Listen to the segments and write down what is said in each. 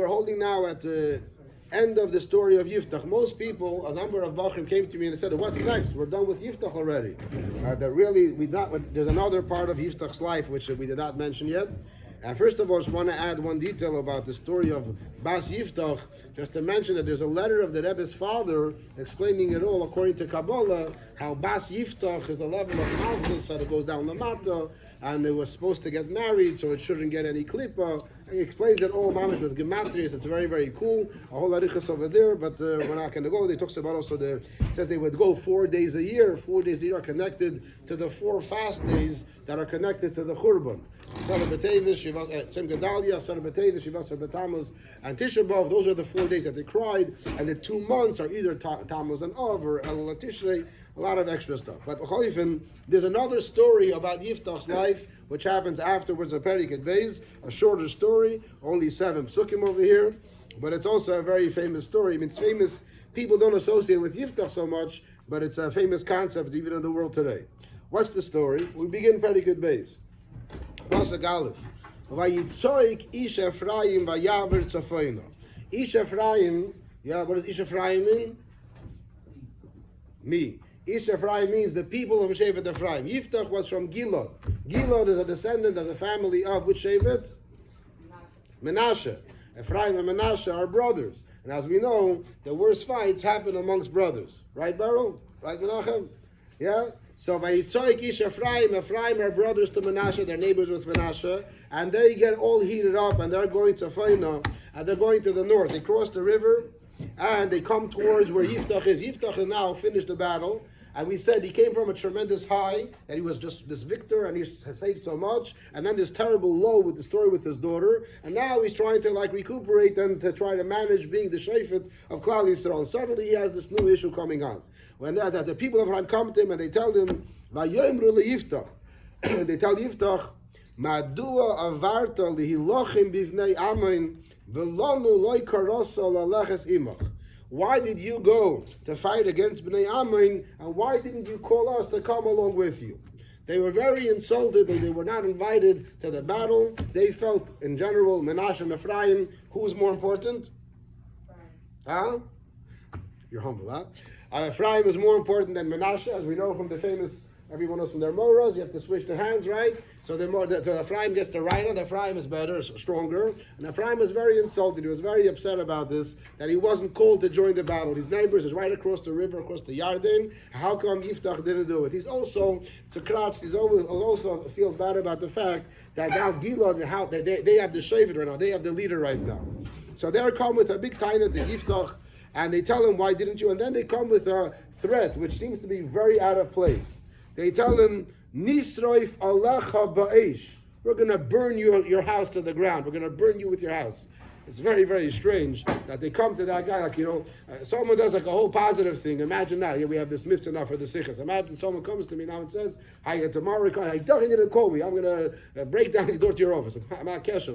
We're holding now at the end of the story of Yiftach. Most people, a number of Bachrim came to me and said, "What's next? We're done with Yiftach already." There's another part of Yiftach's life which we did not mention yet. And first of all, I just want to add one detail about the story of Bas Yiftach, just to mention that there's a letter of the Rebbe's father explaining it all according to Kabbalah, how Bas Yiftach is a level of Malchus that it goes down the Mata, and it was supposed to get married, so it shouldn't get any Klippa. And he explains it all, mamish, with Gematrias. It's very, very cool. A whole arichas over there, but we're not going to go. They talks about also it says they would go 4 days a year. 4 days a year are connected to the 4 fast days that are connected to the Churban. Sarah B'Tevis, Tzim Gedalia, Sarah B'Tevis, Shivasar B'Tammuz, and Tisha B'Av. Those are the 4 days that they cried, and the 2 months are either Tammuz and Av or El Tishrei. A lot of extra stuff. But there's another story about Yiftach's life, which happens afterwards in Periket Beis, a shorter story, only 7 psukim over here, but it's also a very famous story. I mean, it's famous. People don't associate with Yiftach so much, but it's a famous concept even in the world today. What's the story? We begin Periket Beis. Pasuk Aleph. Vayitzoik Ish Ephraim vayaver tzafayna. Ish Ephraim, what does Ish Ephraim mean? Me. Ish Ephraim means the people of Shevet Ephraim. Yiftach was from Gilad. Gilad is a descendant of the family of which Shevet? Menashe. Ephraim and Menashe are brothers. And as we know, the worst fights happen amongst brothers. Right, Beryl? Right, Menachem? Yeah? So Vayitzoik Ish Ephraim. Ephraim are brothers to Menashe. They're neighbors with Menashe. And they get all heated up and they're going to Faina. And they're going to the north. They cross the river. And they come towards where Yiftach is. Yiftach has now finished the battle. And we said he came from a tremendous high, that he was just this victor and he saved so much. And then this terrible low with the story with his daughter. And now he's trying to recuperate and to try to manage being the shofet of Klal Yisrael. And suddenly he has this new issue coming on. When the people of Ram come to him and they tell him, Vayomru Yiftach. They tell Yiftach, Madua avarta lihilochim bivnei Ammon. Why did you go to fight against Bnei Ammon, and why didn't you call us to come along with you? They were very insulted that they were not invited to the battle. They felt, in general, Menashe and Ephraim, who was more important? Huh? You're humble, huh? Ephraim is more important than Menashe, as we know from the famous, everyone knows from their moras, you have to switch the hands, right? So the Ephraim gets the right hand, Ephraim is better, stronger. And Ephraim was very insulted. He was very upset about this, that he wasn't called to join the battle. His neighbors is right across the river, across the Yarden. How come Yiftach didn't do it? He's also, Tzakratz, he also feels bad about the fact that now Gilad, how they have the Shevet right now, they have the leader right now. So they're come with a big taina to Yiftach, and they tell him, why didn't you? And then they come with a threat, which seems to be very out of place. They tell him, Nisroif Alecha Ba'esh. We're going to burn your house to the ground. We're going to burn you with your house. It's very, very strange that they come to that guy, someone does a whole positive thing. Imagine that. Here we have this mitzvah now for the sikhs. Imagine someone comes to me now and says, hi, tomorrow, I didn't call me. I'm going to break down the door to your office. I'm not kesher,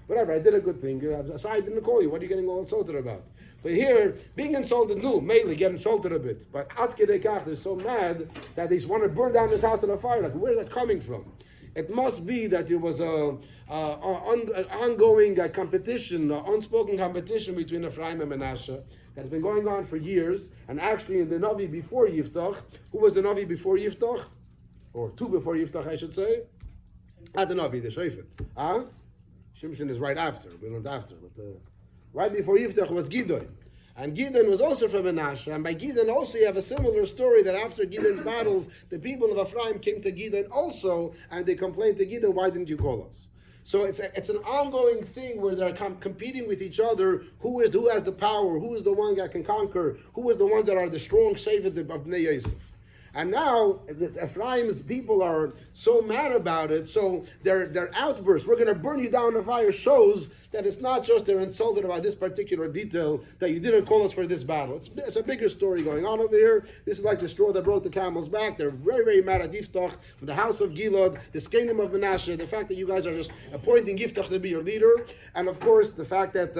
whatever. I did a good thing. So I didn't call you. What are you getting all insulted about? But here, being insulted, mainly get insulted a bit. But Atzke Dekach, they're so mad that they want to burn down this house in a fire. Where's that coming from? It must be that there was an ongoing competition, an unspoken competition between Ephraim and Menashe that has been going on for years. And actually in the Novi before Yiftach, who was the Novi before Yiftach? Or 2 before Yiftach, I should say. Not the Novi, the Shofet. Shimshon is right after. We learned after. But right before Yiftach was Gidon. And Gidon was also from Menashe. And by Gidon also you have a similar story that after Gidon's battles, the people of Ephraim came to Gidon also, and they complained to Gidon, why didn't you call us? So it's an ongoing thing where they're competing with each other. Who has the power? Who is the one that can conquer? Who is the ones that are the strong Shevet of Bnei Yosef? And now Ephraim's people are so mad about it, so their outbursts, we're going to burn you down in the fire, shows that it's not just they're insulted about this particular detail, that you didn't call us for this battle. It's a bigger story going on over here. This is like the straw that broke the camel's back. They're very, very mad at Yiftach from the house of Gilad, the kingdom of Menashe, the fact that you guys are just appointing Yiftach to be your leader, and of course the fact that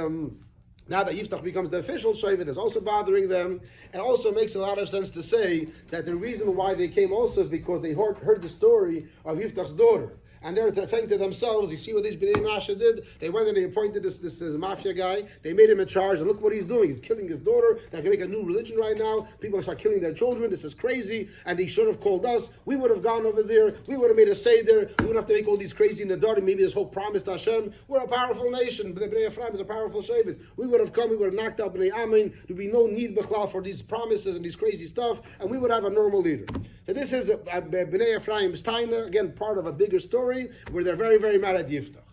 now that Yiftach becomes the official Shevet is also bothering them, and also makes a lot of sense to say that the reason why they came also is because they heard the story of Yiftach's daughter. And they're saying to themselves, you see what these Bnei Menashe did? They went and they appointed this mafia guy. They made him in charge, and look what he's doing. He's killing his daughter. They're going to make a new religion right now. People start killing their children. This is crazy. And he should have called us. We would have gone over there. We would have made a seder. We wouldn't have to make all these crazy nadarim. Maybe this whole promise to Hashem. We're a powerful nation. Bnei Ephraim is a powerful shevet. We would have come. We would have knocked out Bnei Amin. There'd be no need b'chlal for these promises and these crazy stuff. And we would have a normal leader. So this is Bnei Ephraim's taina, again, part of a bigger story where they're very, very mad at Yiftach.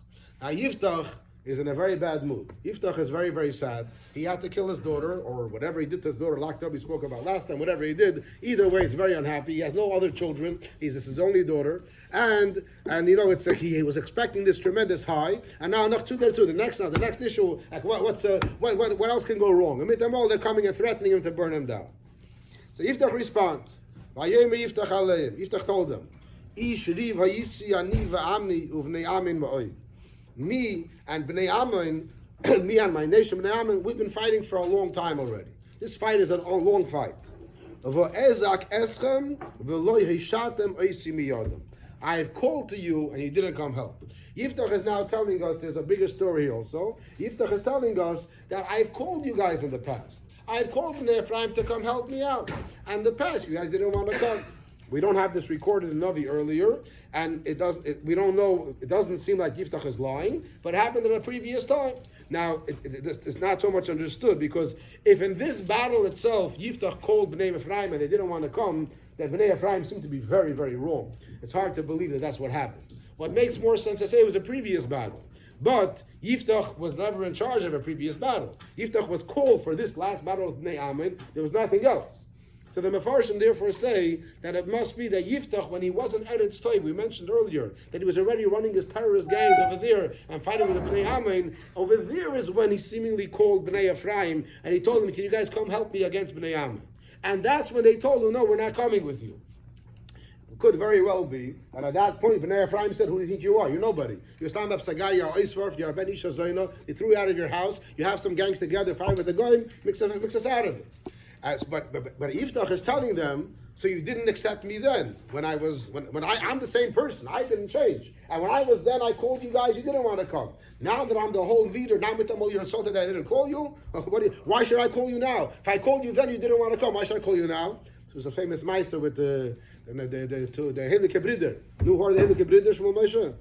Now, Yiftach is in a very bad mood. Yiftach is very, very sad. He had to kill his daughter, or whatever he did to his daughter, locked up, we spoke about last time, whatever he did. Either way, he's very unhappy. He has no other children. This is his only daughter. And it's like he was expecting this tremendous high, and now the next issue, like what else can go wrong? Amid them all, they're coming and threatening him to burn him down. So Yiftach responds. Yiftach told them, me and Bnei Amin, me and my nation Bnei Amin, we've been fighting for a long time already. This fight is a long fight. I have called to you and you didn't come help. Yiftach is now telling us, there's a bigger story here also. Yiftach is telling us that I've called you guys in the past. I've called Bnei Ephraim to come help me out. And in the past, you guys didn't want to come. We don't have this recorded in Novi earlier, and we don't know, it doesn't seem like Yiftach is lying, but it happened in a previous time. Now, it's not so much understood, because if in this battle itself, Yiftach called Bnei Ephraim and they didn't want to come, then Bnei Ephraim seemed to be very, very wrong. It's hard to believe that that's what happened. What makes more sense to say it was a previous battle. But Yiftach was never in charge of a previous battle. Yiftach was called for this last battle of Bnei Amin. There was nothing else. So the Mefarshim therefore say that it must be that Yiftach, when he wasn't Eretz Toiv, we mentioned earlier, that he was already running his terrorist gangs over there and fighting with the Bnei Amin. Over there is when he seemingly called Bnei Ephraim and he told them, can you guys come help me against Bnei Amin? And that's when they told him, no, we're not coming with you. It could very well be, and at that point, Bnei Ephraim said, who do you think you are? You're nobody. You're stand up Sagai, you're Oisvarf, you're a Ben Isha Zayna, they threw you out of your house, you have some gangs together, fight with the Goyim, mix us out of it. But Yiftach is telling them, so you didn't accept me then. I'm the same person. I didn't change. And when I was then, I called you guys, you didn't want to come. Now that I'm the whole leader, now with them all, you're insulted that I didn't call you? Why should I call you now? If I called you then, you didn't want to come. Why should I call you now? It was a famous meister with the Heilige Brider. Nu hoor de Heilige Brider, Shmuel Moshe?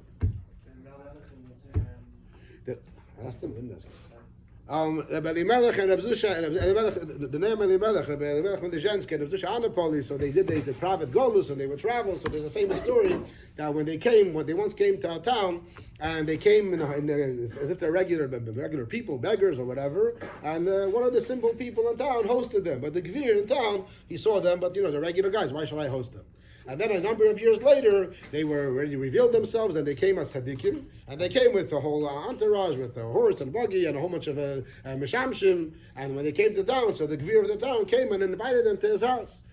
Asked him in this. Rabbi Elimelech and Rabbi Zusha, the name Elimelech, Rabbi Elimelech and the Zhensk and Rabbi Zusha Anapoli, so they did the private golus and they would travel. So there's a famous story that when they once came to a town, and they came as if they're regular people, beggars or whatever, and one of the simple people in town hosted them. But the Gvir in town, he saw them, but they're regular guys, why should I host them? And then a number of years later, they were already revealed themselves, and they came as tzaddikim, and they came with the whole entourage, with a horse and buggy, and a whole bunch of mishamshim. And when they came to town, so the gvir of the town came and invited them to his house.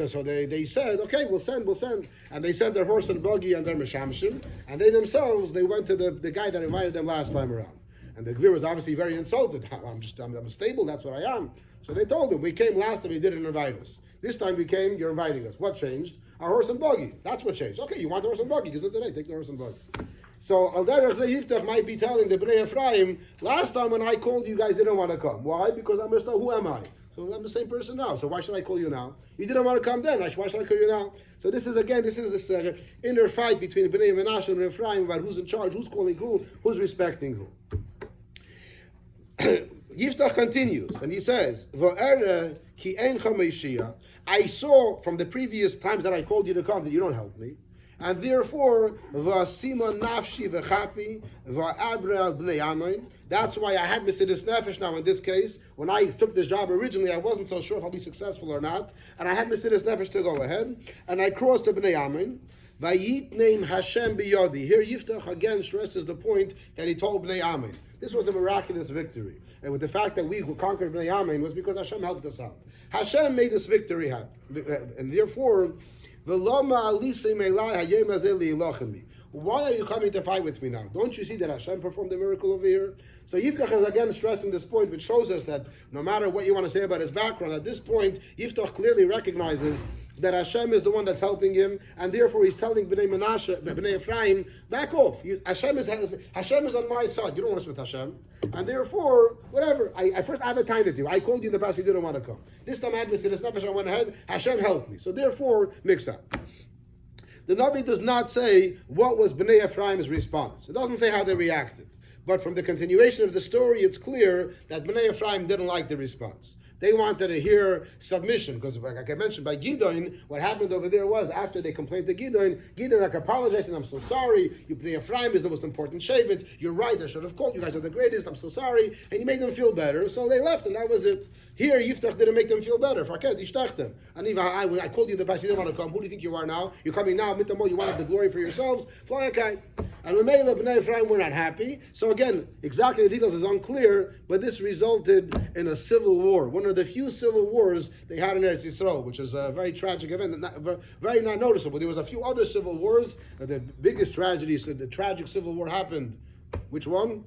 So they said, okay, we'll send. And they sent their horse and buggy and their mishamshim, and they themselves, they went to the guy that invited them last time around. And the gvir was obviously very insulted. I'm stable, that's what I am. So they told him, we came last time, he didn't invite us. This time we came, you're inviting us. What changed? Our horse and buggy. That's what changed. Okay, you want the horse and buggy? Because today, take the horse and buggy. So Al Derech Yiftach might be telling the Bnei Ephraim, last time when I called you guys didn't want to come. Why? Because I must know who am I. So I'm the same person now. So why should I call you now? You didn't want to come then. Why should I call you now? So this is this inner fight between Bnei Menashe and Ephraim about who's in charge, who's calling who, who's respecting who. Yiftach continues and he says, I saw from the previous times that I called you to come that you don't help me. And therefore, that's why I had Mesidus Nefesh. Now in this case, when I took this job originally, I wasn't so sure if I'll be successful or not. And I had Mesidus Nefesh to go ahead. And I crossed to Bnei Amin. Vayitneim Hashem biyodi. Here Yiftach again stresses the point that he told Bnei Amin. This was a miraculous victory. And with the fact that we conquered Bnei Amin was because Hashem helped us out. Hashem made this victory happen. And therefore, why why are you coming to fight with me now? Don't you see that Hashem performed a miracle over here? So Yiftach is again stressing this point, which shows us that no matter what you want to say about his background, at this point, Yiftach clearly recognizes that Hashem is the one that's helping him, and therefore he's telling Bnei Ephraim, back off. Hashem is on my side. You don't want to with Hashem. And therefore, whatever. I have a time to do. I called you in the past, you didn't want to come. This time I had Mr. Nefesh, I went ahead, Hashem helped me. So therefore, mix up. The Novi does not say what was Bnei Ephraim's response. It doesn't say how they reacted. But from the continuation of the story, it's clear that Bnei Ephraim didn't like the response. They wanted to hear submission, because like I mentioned by Gideon, what happened over there was after they complained to Gideon apologized and I'm so sorry. You Bnei Ephraim is the most important shevet. You're right. I should have called you guys are the greatest. I'm so sorry, and you made them feel better. So they left, and that was it. Here, Yiftach didn't make them feel better. Farket Ishtachtem. And even I called you in the past. You didn't want to come. Who do you think you are now? You're coming now. Mitamo. You wanted the glory for yourselves. Fly a kite. And Ramela Bnei Ephraim were not happy. So again, exactly the details is unclear, but this resulted in a civil war. One of the few civil wars they had in Eretz Yisrael, which is a very tragic event, very not noticeable. There was a few other civil wars. The biggest tragedy, so the tragic civil war happened. Which one?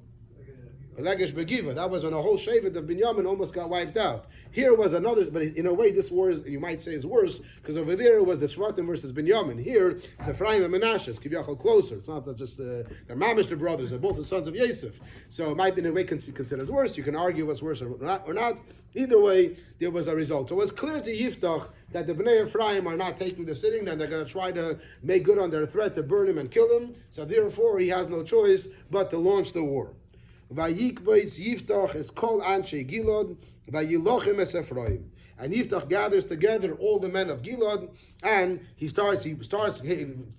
Legesh Begiva. That was when a whole shevet of Binyamin almost got wiped out. Here was another, but in a way this war, you might say, is worse, because over there it was the shoftim versus Binyamin. Here, it's Ephraim and Menashe. It's Kiviyachal closer. It's not just, they're mamish, the brothers. They're both the sons of Yosef. So it might be in a way considered worse. You can argue what's worse or not. Either way, there was a result. So it was clear to Yiftach that the Bnei Ephraim are not taking the sitting, then they're going to try to make good on their threat to burn him and kill him. So therefore, he has no choice but to launch the war. Vayikbeitz Yiftach es kol anshe Gilad, vayilochem es Ephraim. And Yiftach gathers together all the men of Gilad, and he starts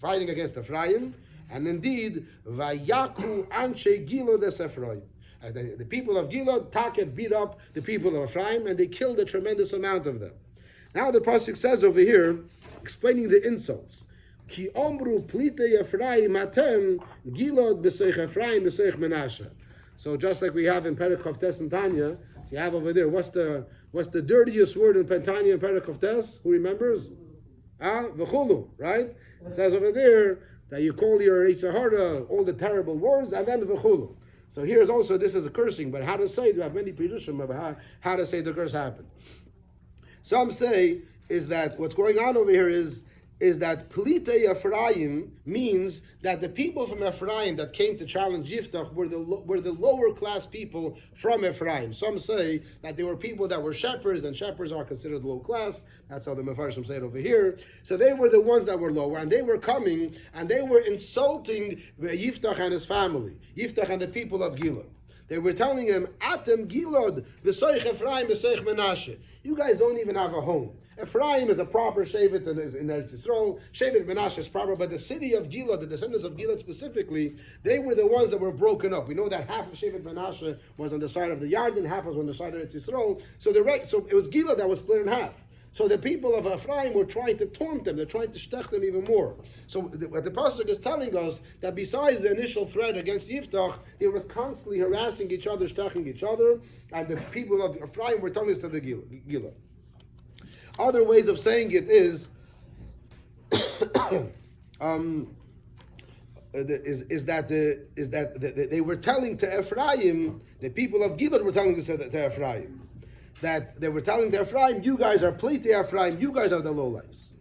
fighting against Ephraim. And indeed, vayaku anshe Gilad es Ephraim. The people of Gilad, Taket beat up the people of Ephraim, and they killed a tremendous amount of them. Now the pasuk says over here, explaining the insults. Ki omru plite Ephraim atem Gilad b'seich Ephraim b'seich Menashe. So just like we have in Perek Chavtes and Tanya, you have over there, what's the dirtiest word in Tanya and Perek Chavtes? Who remembers? V'chulu, right? It says over there that you call your Yitzhahara all the terrible words, and then v'chulu. So here's also, this is a cursing, but how to say, we have many pirushim of how to say the curse happened. Some say is that what's going on over here is that Pelitei Ephraim means that the people from Ephraim that came to challenge Yiftach were the lower class people from Ephraim. Some say that they were people that were shepherds, and shepherds are considered low class. That's how the Mefarshim say it over here. So they were the ones that were lower, and they were coming, and they were insulting Yiftach and his family, Yiftach and the people of Gilad. They were telling him, Atem Gilad, v'soich Ephraim, v'soich Menashe. You guys don't even have a home. Ephraim is a proper shevet in Eretz Yisrael. Shevet Menashe is proper, but the city of Gilad, the descendants of Gilad specifically, they were the ones that were broken up. We know that half of Shevet Menashe was on the side of the Yarden, half was on the side of Eretz Yisrael. So it was Gilad that was split in half. So the people of Ephraim were trying to taunt them. They're trying to shtech them even more. So what the pasuk is telling us, that besides the initial threat against Yiftach, they was constantly harassing each other, shteching each other, and the people of Ephraim were telling us to the Gilad. Other ways of saying it is that they were telling to Ephraim, the people of Gilad were telling to Ephraim, that they were telling to Ephraim, you guys are Pleitei Ephraim, you guys are the lowlifes.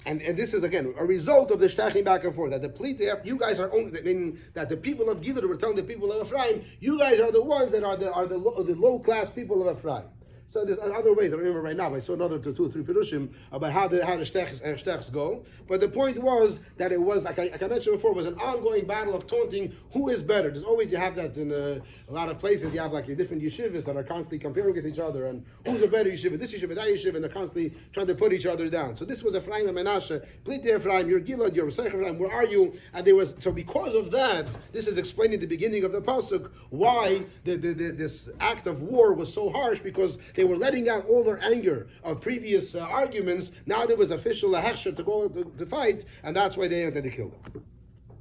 And this is again a result of the shtaching back and forth. That the Pleitei, you guys are only, meaning that the people of Gilad were telling the people of Ephraim, you guys are the ones that are the low class people of Ephraim. So there's other ways. I don't remember right now, but I saw another 2 or 3 pirushim about how the shtechs go. But the point was that it was, like I mentioned before, it was an ongoing battle of taunting who is better. There's always, you have that in a lot of places. You have like different yeshivas that are constantly comparing with each other, and who's a better yeshiva, this yeshiva, that yeshiva, and they're constantly trying to put each other down. So this was Ephraim and Menashe, Pleitei Ephraim, you're Gilad, you're Seich Ephraim, where are you? And there was, so because of that, this is explaining the beginning of the pasuk why this act of war was so harsh, because they were letting out all their anger of previous arguments. Now there was official hechsher to go to fight, and that's why they entered to kill them.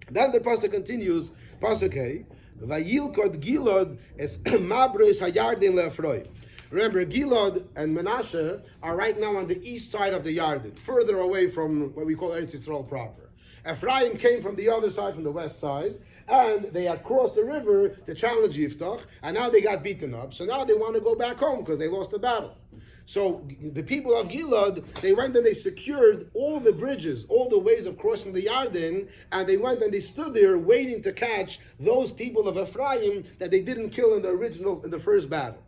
Then the pasuk continues, pasuk Hey, Vayilkod Gilad es mabres hayardin le'Ephraim. Remember, Gilad and Menashe are right now on the east side of the Yarden, further away from what we call Eretz Yisrael proper. Ephraim came from the other side, from the west side, and they had crossed the river to challenge Yiftach, and now they got beaten up. So now they want to go back home because they lost the battle. So the people of Gilad, they went and they secured all the bridges, all the ways of crossing the Yarden, and they went and they stood there waiting to catch those people of Ephraim that they didn't kill in the first battle.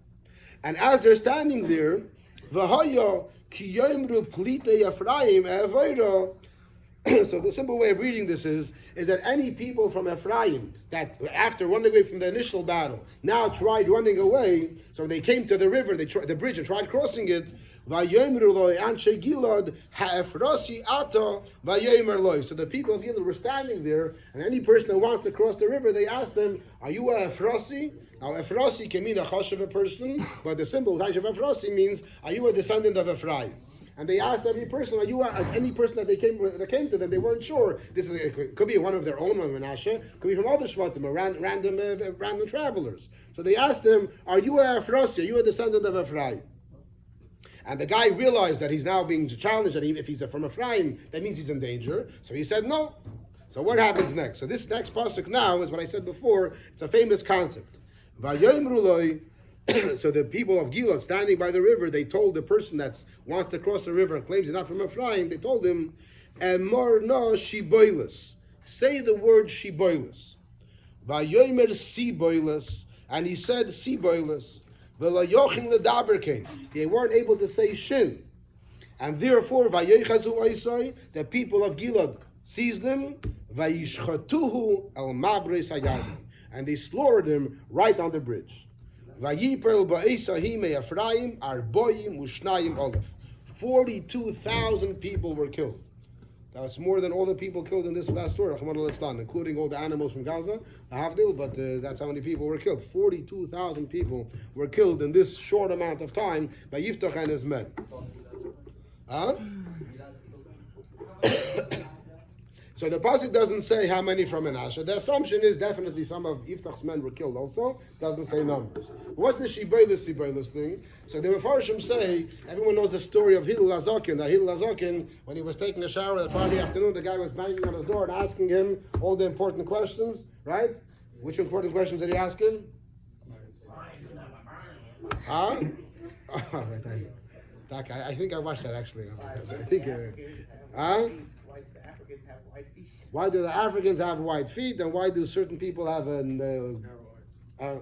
And as they're standing there, V'haya ki yomru plitei Ephraim evoira. So the simple way of reading this is that any people from Ephraim that after running away from the initial battle now tried running away, so they came to the river, the bridge, and tried crossing it. So the people of Gilad were standing there, and any person that wants to cross the river, they asked them, "Are you a Ephrosi?" Now, Ephrosi can mean a chashuv person, but the symbol of Ephrosi means, "Are you a descendant of Ephraim?" And they asked every person, "Are you any person that came to them?" They weren't sure. It could be one of their own, Menashe, could be from other shvatim, or random travelers. So they asked him, "Are you a Ephrosi? Are you a descendant of Ephraim?" And the guy realized that he's now being challenged, that if he's from Ephraim, that means he's in danger. So he said no. So what happens next? So this next pasuk now is what I said before. It's a famous concept. So the people of Gilad standing by the river, they told the person that wants to cross the river and claims he's not from Ephraim, they told him, "Emor no shiboilis." Say the word shiboilis. Vayomer siboilis, and he said siboilis. Velayochin ledaberkein. They weren't able to say shin, and therefore vayechazu oisai, the people of Gilad seized them. Vayishchatuhu el mabres hayarden, and they slaughtered him right on the bridge. Vayipel ba'esahim Ephraim arboyim ushnayim olef. 42,000 people were killed. That's more than all the people killed in this vast story, including all the animals from Gaza, but that's how many people were killed. 42,000 people were killed in this short amount of time by Yiftach and his men. Huh? So the pasuk doesn't say how many from Menashe. The assumption is definitely some of Yiftach's men were killed also. Doesn't say numbers. But what's the Shiboilus thing? So the Mefarshim say, everyone knows the story of Hillel HaZaken. That Hillel HaZaken, when he was taking a shower that Friday afternoon, the guy was banging on his door and asking him all the important questions, right? Which important questions did he ask him? Huh? I think I watched that actually. I think, why do the Africans have white feet, and why do certain people have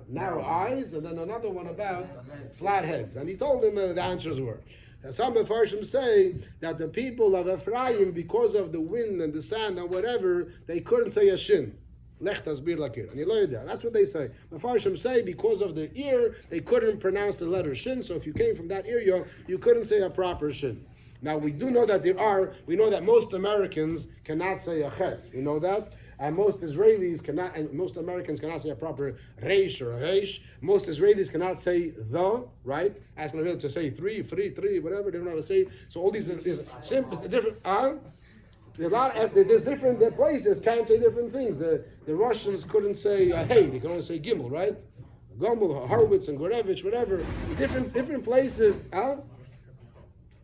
narrow eyes? And then another one about flat heads. And he told him the answers were. Some Mefarshim say that the people of Ephraim, because of the wind and the sand and whatever, they couldn't say a shin. Lech tasbir lakir. And that's what they say. Mefarshim say because of the ear, they couldn't pronounce the letter shin. So if you came from that area, you couldn't say a proper shin. Now we do know that we know that most Americans cannot say a ches. We know that. And most Israelis cannot, and most Americans cannot say a proper reish or a reish. Most Israelis cannot say the, right? Ask them to say three, whatever, they don't know how to say. So all these is simple, different, there's different places can't say different things. The Russians couldn't say hey, they can only say gimel, right? Gomel, Horowitz, and Gorevich, whatever. Different places,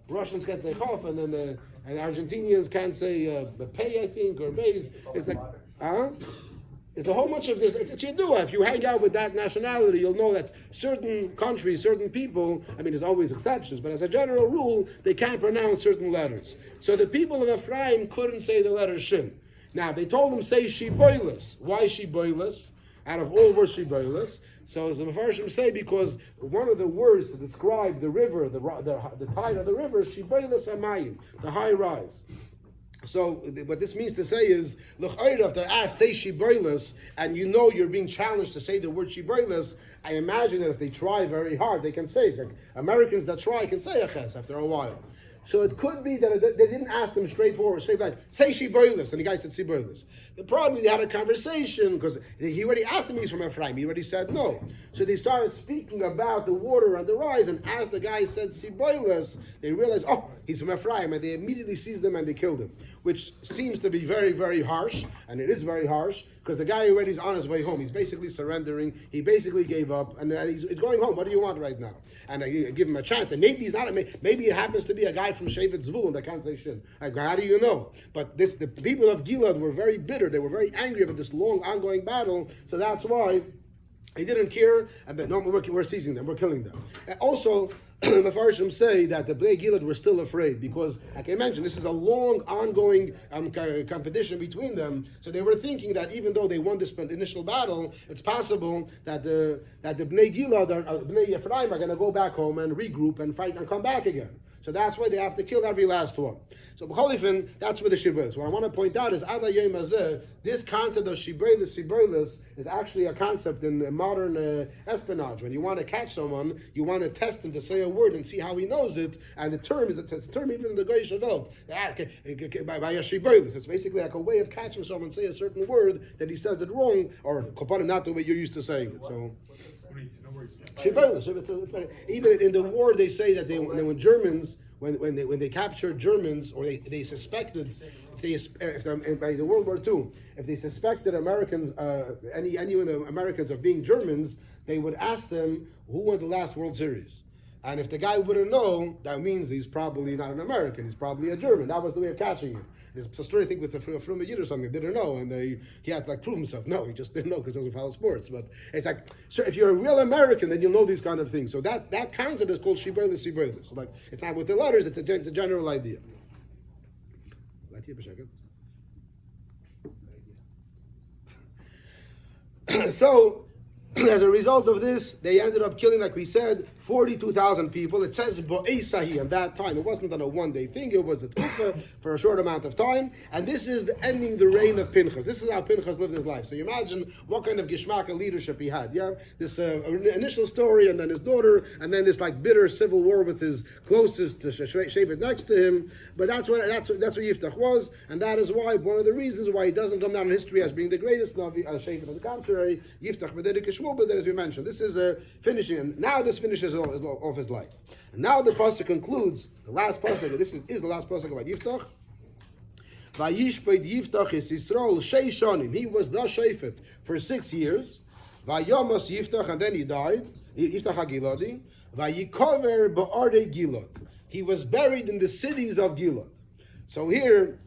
Russians can't say chof, and then and Argentinians can't say pay, I think, or beis. It's like, It's a whole bunch of this. It's yedua. If you hang out with that nationality, you'll know that certain countries, certain people, I mean, there's always exceptions, but as a general rule, they can't pronounce certain letters. So the people of Ephraim couldn't say the letter shin. Now, they told them, say shiboilis. Why shiboilis? Out of all words, shiboilis. So as the Mefarshim say, because one of the words to describe the river, the tide of the river, is shiboilis amayim, the high rise. So what this means to say is, if they're asked, say shiboilis, and you know you're being challenged to say the word shiboilis, I imagine that if they try very hard, they can say it. Like Americans that try can say a ches after a while. So it could be that they didn't ask them straightforward, straight like, say Shiboilis, and the guy said Shiboilis. Probably they had a conversation, because he already asked him he's from Ephraim, he already said no. So they started speaking about the water on the rise, and as the guy said Shiboilis, they realized, oh, he's from Ephraim, and they immediately seized him and they killed him, which seems to be very, very harsh, and it is very harsh, because the guy already is on his way home. He's basically surrendering, he basically gave up, and he's going home. What do you want right now? And I give him a chance, and maybe he's not, maybe it happens to be a guy from Shevet Zvulun that can't say shit. Like, how do you know? But the people of Gilad were very bitter. They were very angry about this long ongoing battle. So that's why he didn't care. And no, we're seizing them. We're killing them. And also, Mefarshim say that the Bnei Gilad were still afraid because, like I mentioned, this is a long, ongoing competition between them. So they were thinking that even though they won this initial battle, it's possible that the Bnei Gilad or Bnei Ephraim are going to go back home and regroup and fight and come back again. So that's why they have to kill every last one. So B'cholifin, that's where the Shibur is. What I want to point out is Ada Yom Hazeh, this concept of Shiboilis is actually a concept in modern espionage. When you want to catch someone, you want to test him to say a word and see how he knows it. And the term is a term even in the Goyish Avot by a Shiboilis. It's basically like a way of catching someone say a certain word that he says it wrong, or not the way you're used to saying it. So. Shiboilis. Even in the war, they say that when Germans, when they captured Germans, or they suspected, by the World War II, if they suspected Americans, any of the Americans of being Germans, they would ask them who won the last World Series. And if the guy wouldn't know, that means he's probably not an American. He's probably a German. That was the way of catching him. There's a story, I think, with a Fruma Yid or something. Didn't know, and he had to prove himself. No, he just didn't know because he doesn't follow sports. But it's like, so if you're a real American, then you'll know these kind of things. So that concept is called Shiboilis. So like, it's not with the letters. It's a general idea. So, as a result of this, they ended up killing, like we said, 42,000 people. It says Bo'esahi at that time. It wasn't on a one-day thing. It was a tkufa for a short amount of time. And this is ending the reign of Pinchas. This is how Pinchas lived his life. So you imagine what kind of Gishmaka leadership he had. Yeah, this initial story, and then his daughter, and then this like bitter civil war with his closest Shevet next to him. But that's what Yiftach was, and that is why one of the reasons why he doesn't come down in history as being the greatest Novi, Shevet. On the contrary, Yiftach B'derek but as we mentioned, this is finishing, and now this finishes off his life. And now the pasuk concludes, the last pasuk, this is the last pasuk about Yiftach. Vayishpeit Yiftach is Yisrael sheish shanim. He was the Shefet for 6 years. Vayamas Yiftach, and then he died. Yiftach HaGiladi. Vayikover ba'arei Gilad. He was buried in the cities of Gilad. So here,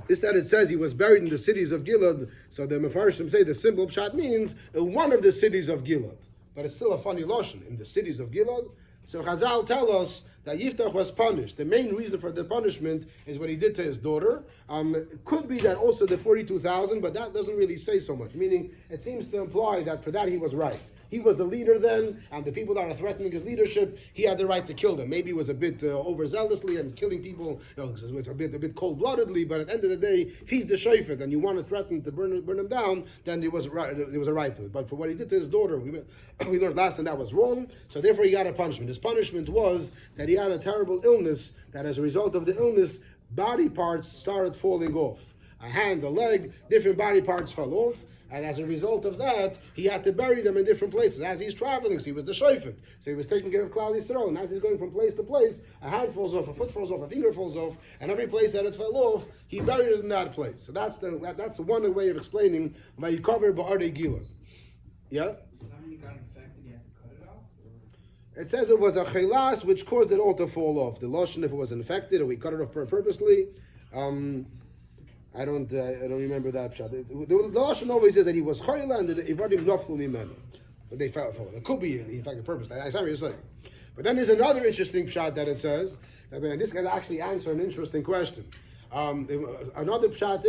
it says he was buried in the cities of Gilad, so the Mefarshim say the simple pshat means one of the cities of Gilad. But it's still a funny lotion, in the cities of Gilad. So Chazal tell us that Yiftach was punished. The main reason for the punishment is what he did to his daughter. It could be that also the 42,000, but that doesn't really say so much. Meaning, it seems to imply that for that he was right. He was the leader then, and the people that are threatening his leadership, he had the right to kill them. Maybe he was a bit overzealously and killing people, a bit cold-bloodedly. But at the end of the day, if he's the shofet and you want to threaten to burn him down, then there was a right to it. But for what he did to his daughter, we learned last time that was wrong. So therefore, he got a punishment. His punishment was that he had a terrible illness. That as a result of the illness, body parts started falling off. A hand, a leg, different body parts fell off. And as a result of that, he had to bury them in different places. As he's traveling, so he was the shofet. So he was taking care of Klal Yisrael. And as he's going from place to place, a hand falls off, a foot falls off, a finger falls off, and every place that it fell off, he buried it in that place. So that's one way of explaining why you cover Ba'arei Gilad. Yeah? It says it was a chelas which caused it all to fall off. The lotion, if it was infected, or we cut it off purposely. I don't remember that shot. The lotion always says that he was chayla and the ivadim naflu mimenu, but they fell. It could be in fact a purpose. I saw what you're saying. But then there's another interesting shot that it says that this guy actually answer an interesting question. Another pshat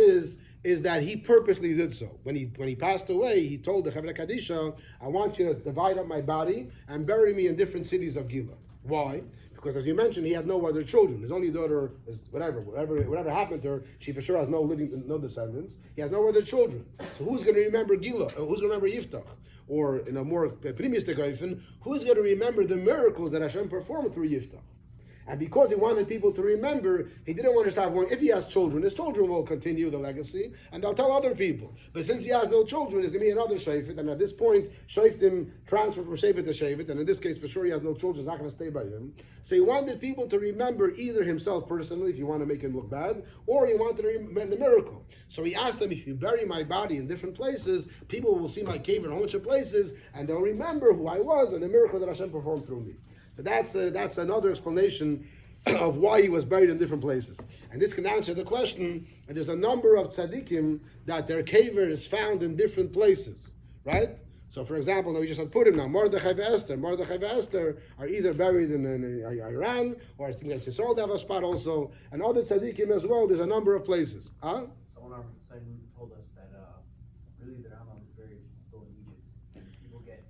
is that he purposely did so. When he passed away, he told the Chavra Kadisha, I want you to divide up my body and bury me in different cities of Gilad. Why? Because as you mentioned, he had no other children. His only daughter is whatever happened to her, she for sure has no descendants. He has no other children. So who's going to remember Gilad? Who's going to remember Yiftach? Or in a more primistic oifen, who's going to remember the miracles that Hashem performed through Yiftach? And because he wanted people to remember, he didn't want to start one. If he has children, his children will continue the legacy, and they'll tell other people. But since he has no children, there's going to be another shofet, and at this point, shoftim transfer from shofet to shofet, and in this case, for sure, he has no children, it's not going to stay by him. So he wanted people to remember either himself personally, if you want to make him look bad, or he wanted to remember the miracle. So he asked them, if you bury my body in different places, people will see my cave in a whole bunch of places, and they'll remember who I was and the miracles that Hashem performed through me. So that's another explanation of why he was buried in different places. And this can answer the question, and there's a number of tzaddikim that their caver is found in different places, right? So for example, now we just had put him now, Mordechai and Esther are either buried in Iran, or I think that Yisrael have a spot also, and other tzaddikim as well, there's a number of places. Huh? Someone on the site told us that really the Rambam is buried still in Egypt, and people get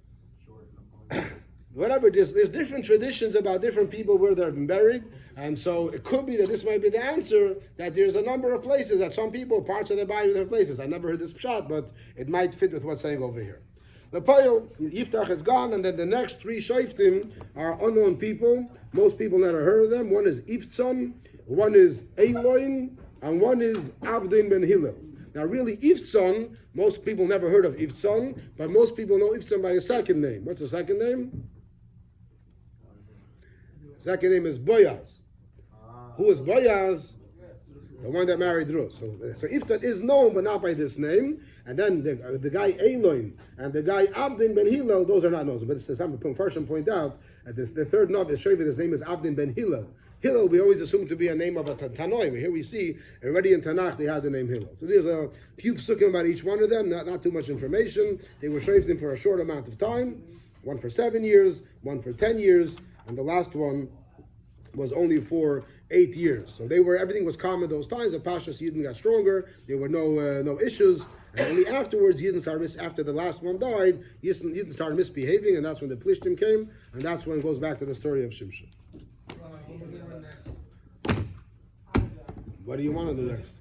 cured from going. Whatever, there's different traditions about different people where they've been buried, and so it could be that this might be the answer, that there's a number of places that some people, parts of their body, different places. I never heard this pshat, but it might fit with what's saying over here. The poil, yiftach is gone, and then the next three shoftim are unknown people. Most people never heard of them. One is Iftzon, one is Eiloin, and one is Avdin ben Hillel. Now really, Iftzon, most people never heard of Iftzon, but most people know Iftzon by his second name. What's the second name? Second name is Boaz. Who is Boaz? The one that married Ruth. So Iftzon is known, but not by this name. And then the guy Eiloin and the guy Avdin ben Hillel, those are not known. But it's some first point out that the third Novi is showing his name is Avdin ben Hillel. Hillel we always assume to be a name of a Tanoi. Here we see already in Tanakh they had the name Hillel. So there's a few psukim about each one of them. Not too much information. They were shoftim for a short amount of time. One for 7 years, one for 10 years, and the last one was only for 8 years. So everything was calm in those times. The Pashas Yidden got stronger. There were no issues. And only afterwards, Yidden started after the last one died, Yidden started misbehaving, and that's when the Plishtim came, and that's when it goes back to the story of Shimshon. What do you want to do next?